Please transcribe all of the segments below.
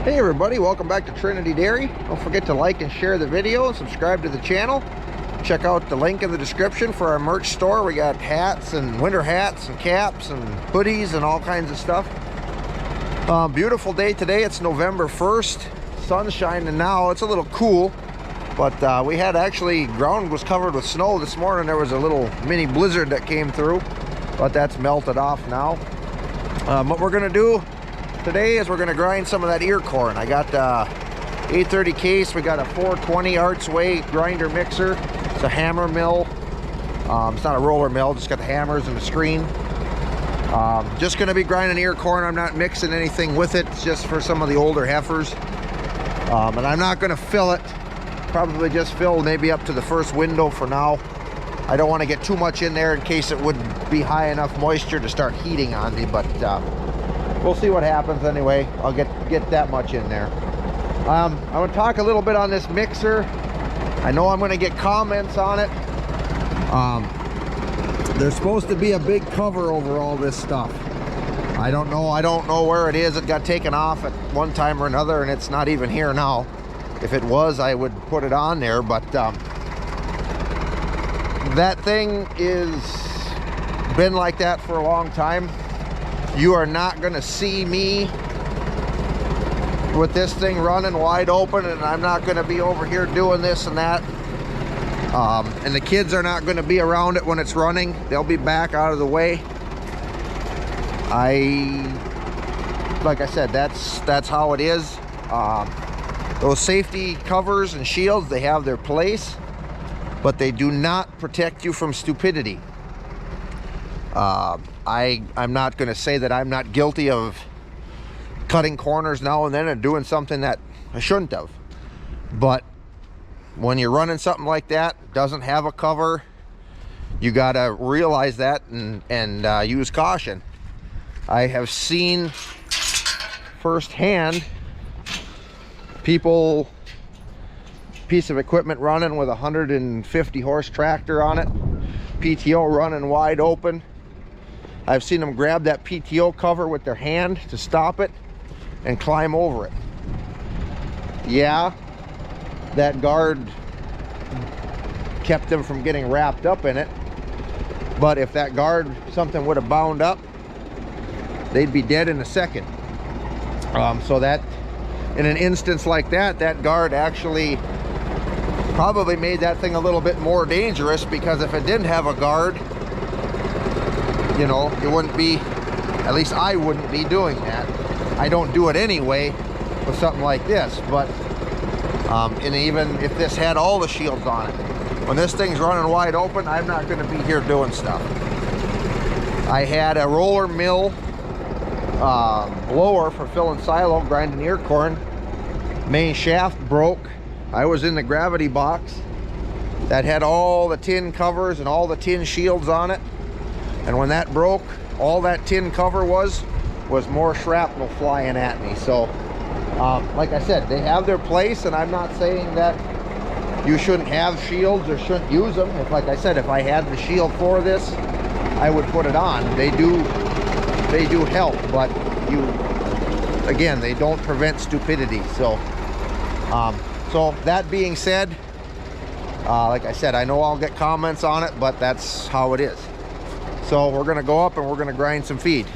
Hey everybody, welcome back to Trinity Dairy. Don't forget to like and share the video and subscribe to the channel. Check out the link in the description for our merch store. We got hats and winter hats and caps and hoodies and all kinds of stuff. Beautiful day today. It's November 1st. Sun's shining now. It's a little cool, but we had actually, ground was covered with snow this morning. There was a little mini blizzard that came through, but that's melted off now. What we're gonna do today is we're going to grind some of that ear corn. I got 830 case. We got a 420 Artsway grinder mixer. It's a hammer mill. It's not a roller mill, just got the hammers and the screen. Just going to be grinding ear corn. I'm not mixing anything with it. It's just for some of the older heifers. And I'm not going to fill it. Probably just fill maybe up to the first window for now. I don't want to get too much in there in case it would be high enough moisture to start heating on me, but we'll see what happens anyway. I'll get that much in there. I'm going to talk a little bit on this mixer. I know I'm going to get comments on it. There's supposed to be a big cover over all this stuff. I don't know where it is. It got taken off at one time or another, and it's not even here now. If it was, I would put it on there, but that thing is been like that for a long time. You are not going to see me with this thing running wide open, and I'm not going to be over here doing this and that. And the kids are not going to be around it when it's running. They'll be back out of the way. Like I said, that's how it is. Those safety covers and shields, they have their place, but they do not protect you from stupidity. I'm not going to say that I'm not guilty of cutting corners now and then and doing something that I shouldn't have. But when you're running something like that, doesn't have a cover, you got to realize that and use caution. I have seen firsthand people, piece of equipment running with a 150 horse tractor on it, PTO running wide open. I've seen them grab that PTO cover with their hand to stop it and climb over it. Yeah, that guard kept them from getting wrapped up in it, but if that guard, something would have bound up, they'd be dead in a second. So that, in an instance like that, that guard actually probably made that thing a little bit more dangerous, because if it didn't have a guard, you know, it wouldn't be, at least I wouldn't be doing that. I don't do it anyway with something like this, but and even if this had all the shields on it, when this thing's running wide open, I'm not going to be here doing stuff. I had a roller mill blower for filling silo, grinding ear corn. Main shaft broke. I was in the gravity box that had all the tin covers and all the tin shields on it. And when that broke, all that tin cover was more shrapnel flying at me. So, like I said, they have their place, and I'm not saying that you shouldn't have shields or shouldn't use them. If, like I said, if I had the shield for this, I would put it on. They do help, but again, they don't prevent stupidity. So, so that being said, like I said, I know I'll get comments on it, but that's how it is. So we're going to go up and we're going to grind some feed.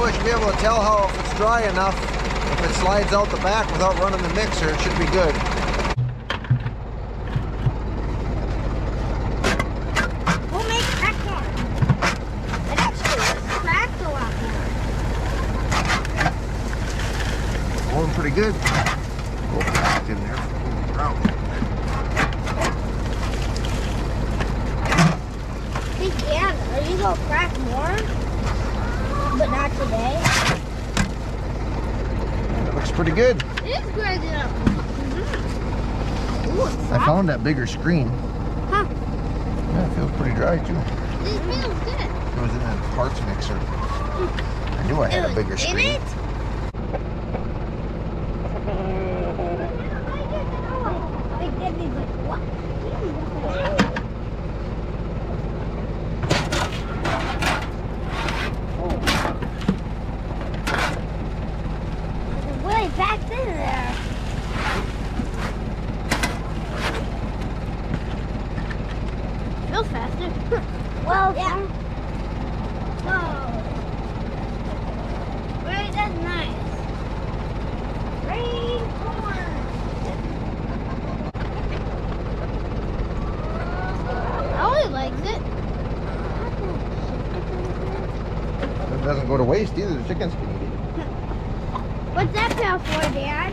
we should be able to tell how if it's dry enough. If it slides out the back without running the mixer, it should be good. We'll make it crack more. It actually cracked a lot more. Going pretty good. Go back in there. Hey, Dan, are you going to crack more? But not today. That looks pretty good. It is good. Ooh, it's I found that bigger screen. Huh? Yeah, it feels pretty dry too. It feels good. It was in that parts mixer. I knew I had a bigger screen. In it? Big Daddy's like, what? Way back in there. Feels faster. Well, yeah. Whoa. Right, that's nice. Rain corn. Ellie likes it. It doesn't go to waste either. The chickens can eat it. What's that pail for, Dad?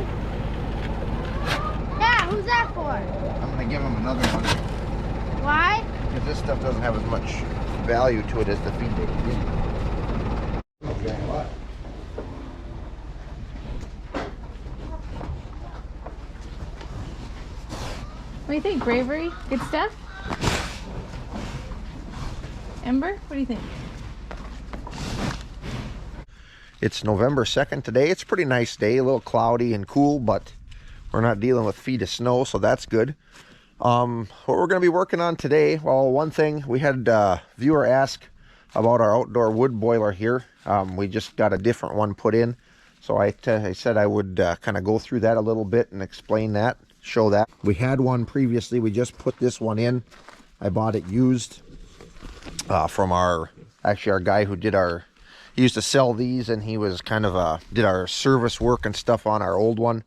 Yeah, who's that for? I'm gonna give them another one Why? because this stuff doesn't have as much value to it as the feed they can eat. Okay, what? What do you think, Bravery? Good stuff? Ember, what do you think? It's November 2nd today. It's a pretty nice day, a little cloudy and cool, but we're not dealing with feet of snow, so that's good. What we're going to be working on today, well, one thing, we had a viewer ask about our outdoor wood boiler here. We just got a different one put in, so I said I would kind of go through that a little bit and explain that, show that. We had one previously, we just put this one in. I bought it used from our guy who did he used to sell these, and he was kind of did our service work and stuff on our old one.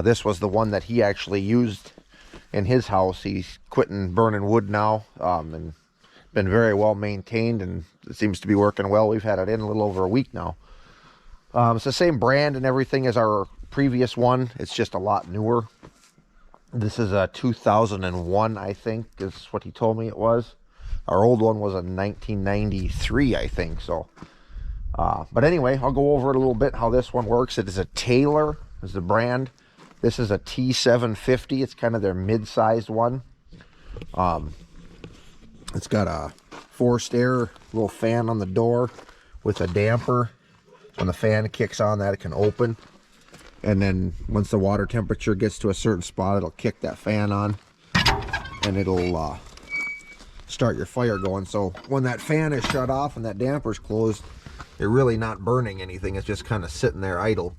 This was the one that he actually used in his house. He's quitting burning wood now, and been very well maintained, and it seems to be working well. We've had it in a little over a week now. It's the same brand and everything as our previous one. It's just a lot newer. This is a 2001, I think, is what he told me it was. Our old one was a 1993, I think, so. But anyway, I'll go over it a little bit, how this one works. It is a Taylor, is the brand. This is a T750. It's kind of their mid-sized one. It's got a forced air little fan on the door with a damper. When the fan kicks on that, it can open. And then once the water temperature gets to a certain spot, it'll kick that fan on. And it'll start your fire going. So when that fan is shut off and that damper's closed, you're really not burning anything. It's just kind of sitting there idle.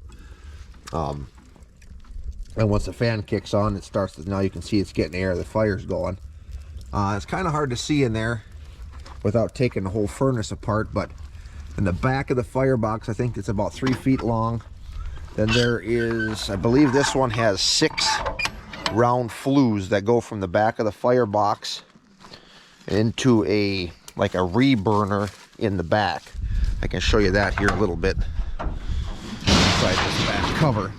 And once the fan kicks on, it starts to, now you can see it's getting air, the fire's going. It's kind of hard to see in there without taking the whole furnace apart, but in the back of the firebox, I think it's about 3 feet long. Then there is, I believe this one has 6 round flues that go from the back of the firebox into like a reburner in the back. I can show you that here a little bit inside this back cover.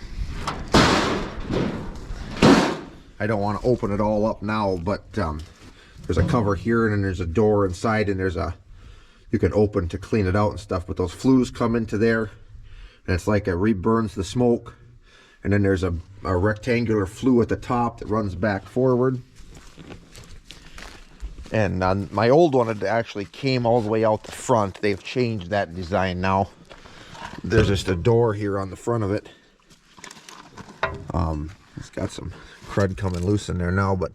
I don't want to open it all up now, but there's a cover here, and then there's a door inside, and you can open to clean it out and stuff, but those flues come into there, and it's like it reburns the smoke. And then there's a rectangular flue at the top that runs back forward. And on my old one, it actually came all the way out the front. They've changed that design now. There's just a door here on the front of it. It's got some crud coming loose in there now, but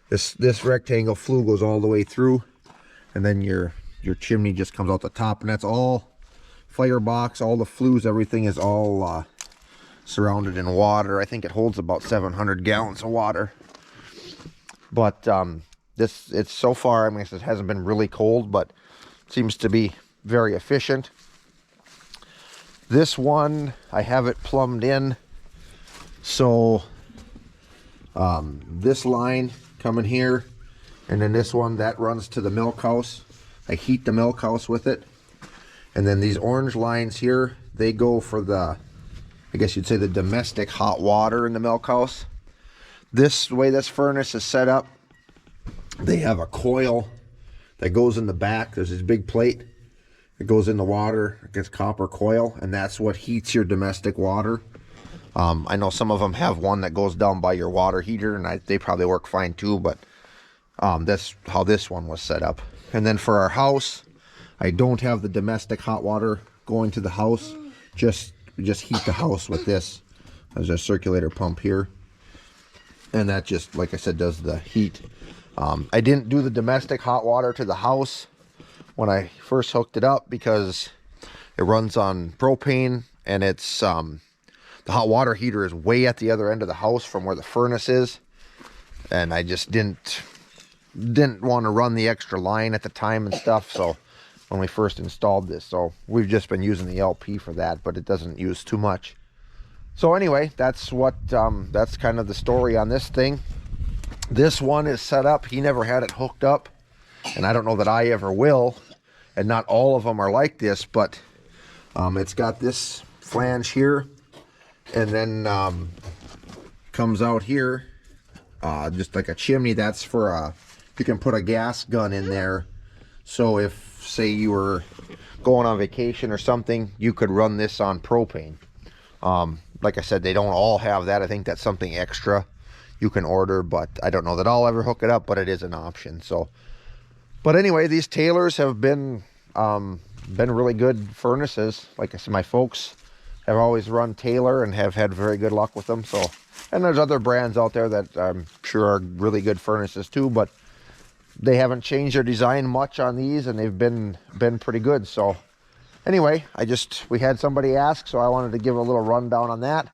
this rectangle flue goes all the way through, and then your chimney just comes out the top, and that's all firebox. All the flues, everything is all surrounded in water. I think it holds about 700 gallons of water. But it's so far, it hasn't been really cold, but it seems to be very efficient. This one, I have it plumbed in. So this line coming here, and then this one that runs to the milk house. I heat the milk house with it. And then these orange lines here, they go for the, I guess you'd say, the domestic hot water in the milk house. This way this furnace is set up, they have a coil that goes in the back. There's this big plate that goes in the water. It gets copper coil, and that's what heats your domestic water. I know some of them have one that goes down by your water heater, and they probably work fine too, but that's how this one was set up. And then for our house, I don't have the domestic hot water going to the house. We just heat the house with this. There's a circulator pump here. And that just, like I said, does the heat. I didn't do the domestic hot water to the house when I first hooked it up because it runs on propane, and it's the hot water heater is way at the other end of the house from where the furnace is. And I just didn't want to run the extra line at the time and stuff, so when we first installed this. So we've just been using the LP for that, but it doesn't use too much. So anyway, that's what that's kind of the story on this thing. This one is set up. He never had it hooked up, and I don't know that I ever will. And not all of them are like this, but it's got this flange here, and then comes out here just like a chimney. That's for you can put a gas gun in there. So if, say, you were going on vacation or something, you could run this on propane. Like I said, they don't all have that. I think that's something extra you can order, but I don't know that I'll ever hook it up, but it is an option. So, but anyway, these Taylors have been really good furnaces. Like I said, my folks have always run Taylor and have had very good luck with them. So, and there's other brands out there that I'm sure are really good furnaces too, but they haven't changed their design much on these, and they've been pretty good. So anyway, we had somebody ask, so I wanted to give a little rundown on that.